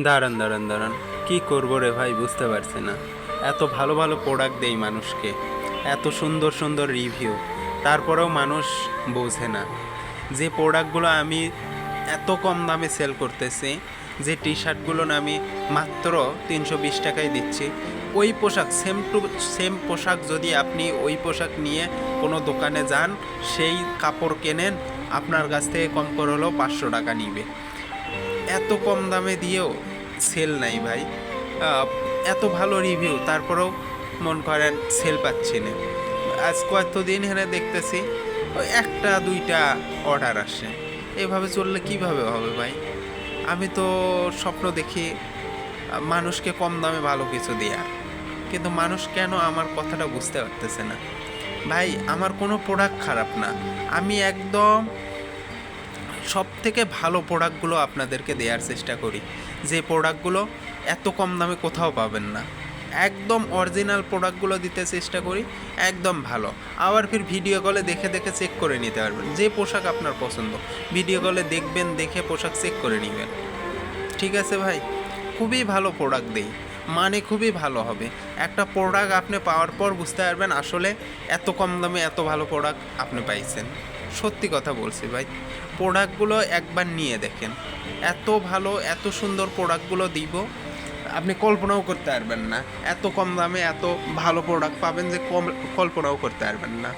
দাঁড়ান দাঁড়ান দাঁড়ান, কি করবো রে ভাই বুঝতে পারছি না। এত ভালো ভালো প্রোডাক্ট দেই মানুষকে, এত সুন্দর সুন্দর রিভিউ, তারপরেও মানুষ বোঝে না যে প্রোডাক্টগুলো আমি এত কম দামে সেল করতেছি। যে টি শার্টগুলো আমি মাত্র 320 টাকায় দিচ্ছি, ওই পোশাক সেম টু সেম পোশাক যদি আপনি ওই পোশাক নিয়ে কোনো দোকানে যান, সেই কাপড় কেনেন, আপনার কাছ থেকে কম করে হলেও 500 টাকা নিবে। এত কম দামে দিয়েও সেল নাই ভাই। আহ, এত ভালো রিভিউ, তারপরেও মন করেন সেল পাচ্ছি না। আজ কতদিন হেনে দেখতেছি ওই একটা দুইটা অর্ডার আসে। এভাবে চললে কিভাবে হবে ভাই? আমি তো স্বপ্ন দেখি মানুষকে কম দামে ভালো কিছু দেয়া, কিন্তু মানুষ কেন আমার কথাটা বুঝতে পারতেছে না। ভাই আমার কোনো প্রোডাক্ট খারাপ না, আমি একদম সব থেকে ভালো প্রোডাক্টগুলো আপনাদেরকে দেওয়ার চেষ্টা করি, যে প্রোডাক্টগুলো এত কম দামে কোথাও পাবেন না। একদম অরিজিনাল প্রোডাক্টগুলো দিতে চেষ্টা করি, একদম ভালো। আবার ফির ভিডিও কলে দেখে দেখে চেক করে নিতে পারবেন যে পোশাক আপনার পছন্দ, ভিডিও কলে দেখবেন, দেখে পোশাক চেক করে নেবেন। ঠিক আছে ভাই, খুবই ভালো প্রোডাক্ট দেই, মানে খুবই ভালো হবে। একটা প্রোডাক্ট আপনি পাওয়ার পর বুঝতে পারবেন আসলে এত কম দামে এত ভালো প্রোডাক্ট আপনি পাইছেন। সত্যি কথা বলছি ভাই, প্রোডাক্টগুলো একবার নিয়ে দেখেন, এত ভালো এত সুন্দর প্রোডাক্টগুলো দিব, আপনি কল্পনাও করতে পারবেন না। এত কম দামে এত ভালো প্রোডাক্ট পাবেন যে কল্পনাও করতে পারবেন না।